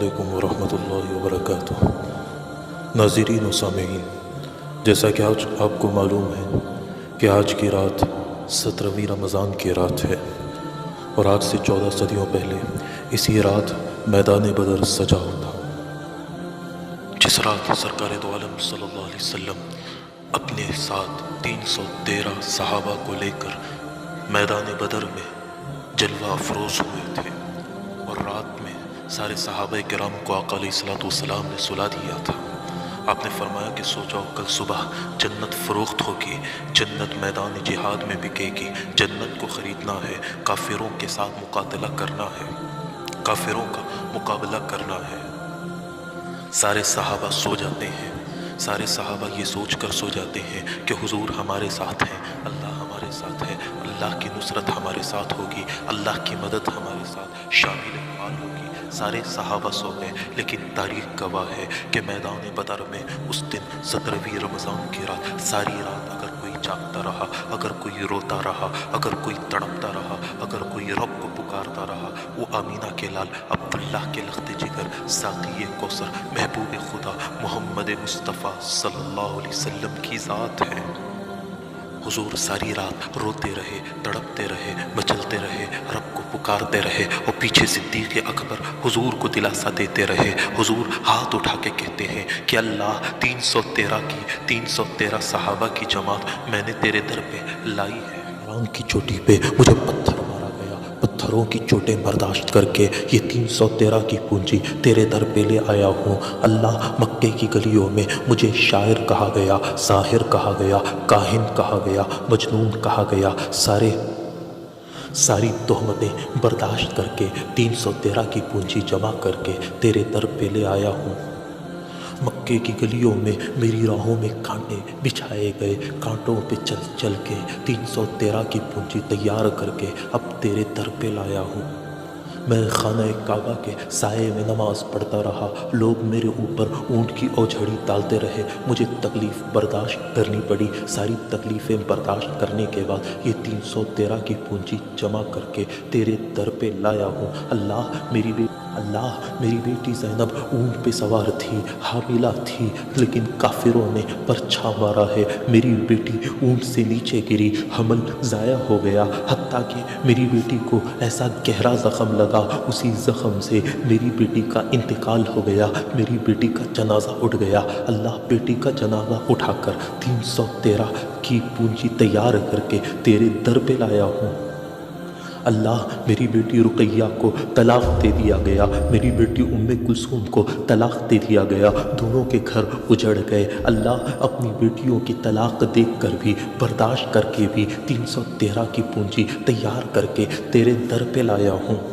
علیکم ورحمۃ اللہ وبرکاتہ۔ ناظرین و سامعین، جیسا کہ آج آپ کو معلوم ہے کہ آج کی رات 17ویں رمضان کی رات ہے، اور آج سے 14 صدیوں پہلے اسی رات میدان بدر سجا ہوتا، جس رات سرکار دو عالم صلی اللہ علیہ وسلم اپنے ساتھ 313 صحابہ کو لے کر میدان بدر میں جلوہ افروز ہوئے تھے، اور رات میں سارے صحابہ کرام کو آقا علیہ الصلوۃ والسلام نے سلا دیا تھا۔ آپ نے فرمایا کہ سو جاؤ، کل صبح جنت فروخت ہوگی، جنت میدان جہاد میں بکے گی، جنت کو خریدنا ہے، کافروں کے ساتھ مقاتلہ کرنا ہے، کافروں کا مقابلہ کرنا ہے۔ سارے صحابہ سو جاتے ہیں، سارے صحابہ یہ سوچ کر سو جاتے ہیں کہ حضور ہمارے ساتھ ہیں، اللہ ہمارے ساتھ ہے، اللہ کی نصرت ہمارے ساتھ ہوگی، اللہ کی مدد ہمارے ساتھ شامل حال ہوگی۔ سارے صحابہ سو گئے، لیکن تاریخ گواہ ہے کہ میدان بدر میں اس دن 17ویں رمضان کی رات، ساری رات اگر کوئی جاگتا رہا، اگر کوئی روتا رہا، اگر کوئی تڑپتا رہا، اگر کوئی رب کو پکارتا رہا، وہ آمینہ کے لال عبداللہ کے لخت جگر، ساقی کوثر، محبوب خدا محمد مصطفیٰ صلی اللہ علیہ وسلم کی ذات ہے۔ حضور ساری رات روتے رہے، تڑپتے رہے، مچلتے رہے، رب کو پکارتے رہے، اور پیچھے صدیق اکبر حضور کو دلاسا دیتے رہے۔ حضور ہاتھ اٹھا کے کہتے ہیں کہ اللہ 313 صحابہ کی جماعت میں نے تیرے در پہ لائی ہے۔ ران کی چوٹی پہ مجھے پتھر مارا گیا، پتھروں کی چوٹیں برداشت کر کے یہ 313 کی پونجی تیرے در پہ لے آیا ہوں۔ اللہ مکے کی گلیوں میں مجھے شاعر کہا گیا، ساحر کہا گیا، کاہن کہا گیا، مجنون کہا گیا، ساری تہمتیں برداشت کر کے 313 کی پونجی جمع کر کے تیرے در پہ لے آیا ہوں۔ مکے کی گلیوں میں میری راہوں میں کانٹے بچھائے گئے، کانٹوں پہ چل چل کے 313 کی پونجی تیار کر کے اب تیرے در پہ لایا ہوں۔ میں خانہ کعبہ کے سائے میں نماز پڑھتا رہا، لوگ میرے اوپر اونٹ کی اوجھڑی ڈالتے رہے، مجھے تکلیف برداشت کرنی پڑی۔ ساری تکلیفیں برداشت کرنے کے بعد یہ 313 کی پونجی جمع کر کے تیرے در پہ لایا ہوں۔ اللہ میری بیٹی زینب اونٹ پہ سوار تھی، حاملہ تھی، لیکن کافروں نے پرچھا مارا ہے، میری بیٹی اونٹ سے نیچے گری، حمل ضائع ہو گیا، حتیٰ کہ میری بیٹی کو ایسا گہرا زخم لگا، اسی زخم سے میری بیٹی کا انتقال ہو گیا، میری بیٹی کا جنازہ اٹھ گیا۔ اللہ بیٹی کا جنازہ اٹھا کر 313 کی پونجی تیار کر کے تیرے در پہ لایا ہوں۔ اللہ میری بیٹی رقیہ کو طلاق دے دیا گیا، میری بیٹی ام کلثوم کو طلاق دے دیا گیا، دونوں کے گھر اجڑ گئے۔ اللہ اپنی بیٹیوں کی طلاق دیکھ کر بھی، برداشت کر کے بھی 313 کی پونجی تیار کر کے تیرے در پہ لایا ہوں۔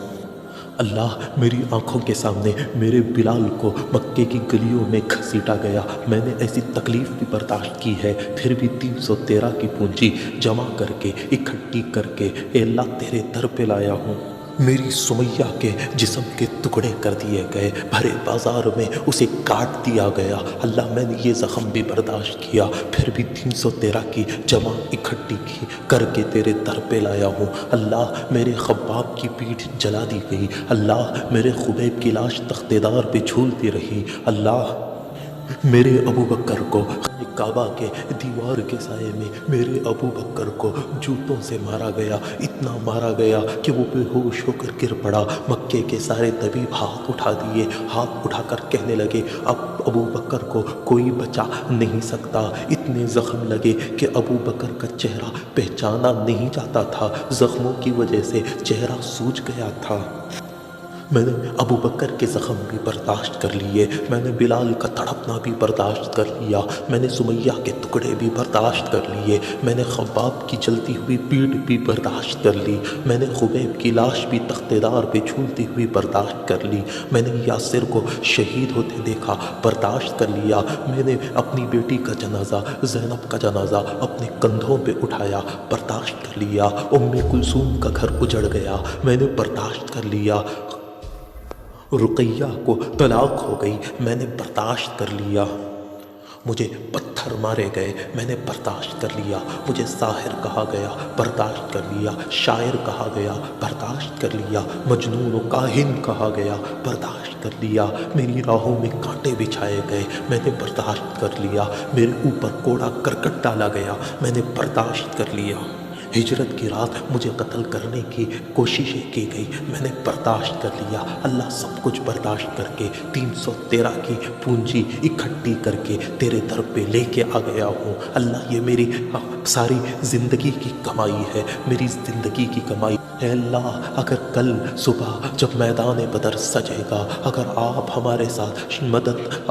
اللہ میری آنکھوں کے سامنے میرے بلال کو مکے کی گلیوں میں گھسیٹا گیا، میں نے ایسی تکلیف بھی برداشت کی ہے، پھر بھی 313 کی پونجی جمع کر کے اکٹھی کر کے اے اللہ تیرے در پہ لایا ہوں۔ میری سمیہ کے جسم کے ٹکڑے کر دیے گئے، بھرے بازار میں اسے کاٹ دیا گیا، اللہ میں نے یہ زخم بھی برداشت کیا، پھر بھی 313 کی جمع اکٹھی کی کر کے تیرے در پہ لایا ہوں۔ اللہ میرے خباب کی پیٹھ جلا دی گئی، اللہ میرے خبیب کی لاش تختے دار پہ جھولتی رہی، اللہ میرے ابو بکر کو کعبہ کے دیوار کے سائے میں میرے ابو بکر کو جوتوں سے مارا گیا، اتنا مارا گیا کہ وہ بے ہوش ہو کر گر پڑا۔ مکے کے سارے طبیب ہاتھ اٹھا دیے، ہاتھ اٹھا کر کہنے لگے اب ابو بکر کو کوئی بچا نہیں سکتا۔ اتنے زخم لگے کہ ابو بکر کا چہرہ پہچانا نہیں جاتا تھا، زخموں کی وجہ سے چہرہ سوج گیا تھا۔ میں نے ابو بکر کے زخم بھی برداشت کر لیے، میں نے بلال کا تڑپنا بھی برداشت کر لیا، میں نے سمیہ کے ٹکڑے بھی برداشت کر لیے، میں نے خباب کی جلتی ہوئی پیٹھ بھی برداشت کر لی، میں نے خبیب کی لاش بھی تختے دار پہ جھولتی ہوئی برداشت کر لی، میں نے یاسر کو شہید ہوتے دیکھا، برداشت کر لیا، میں نے اپنی بیٹی کا جنازہ، زینب کا جنازہ اپنے کندھوں پہ اٹھایا، برداشت کر لیا، ام کلثوم کا گھر اجڑ گیا، میں نے برداشت کر لیا، رقیہ کو طلاق ہو گئی، میں نے برداشت کر لیا، مجھے پتھر مارے گئے، میں نے برداشت کر لیا، مجھے ساحر کہا گیا، برداشت کر لیا، شاعر کہا گیا، برداشت کر لیا، مجنون و کاہن کہا گیا، برداشت کر لیا، میری راہوں میں کانٹے بچھائے گئے، میں نے برداشت کر لیا، میرے اوپر کوڑا کرکٹ ڈالا گیا، میں نے برداشت کر لیا، ہجرت کی رات مجھے قتل کرنے کی کوششیں کی گئی، میں نے برداشت کر لیا، اللہ سب کچھ برداشت کر کے 313 کی پونجی اکٹھی کر کے تیرے در پہ لے کے آ گیا ہوں۔ اللہ یہ میری ساری زندگی کی کمائی ہے، میری زندگی کی کمائی۔ اے اللہ اگر کل صبح جب میدان بدر سجے گا، اگر آپ ہمارے ساتھ مدد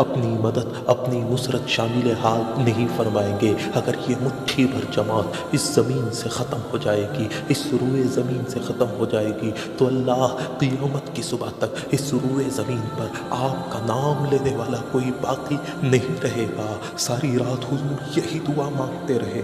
اپنی نصرت شامل حال نہیں فرمائیں گے، اگر یہ مٹھی بھر جماعت اس زمین سے ختم ہو جائے گی، اس روئے زمین سے ختم ہو جائے گی، تو اللہ قیامت کی صبح تک اس روئے زمین پر آپ کا نام لینے والا کوئی باقی نہیں رہے گا۔ ساری رات حضور یہی دعا مانگتے رہے۔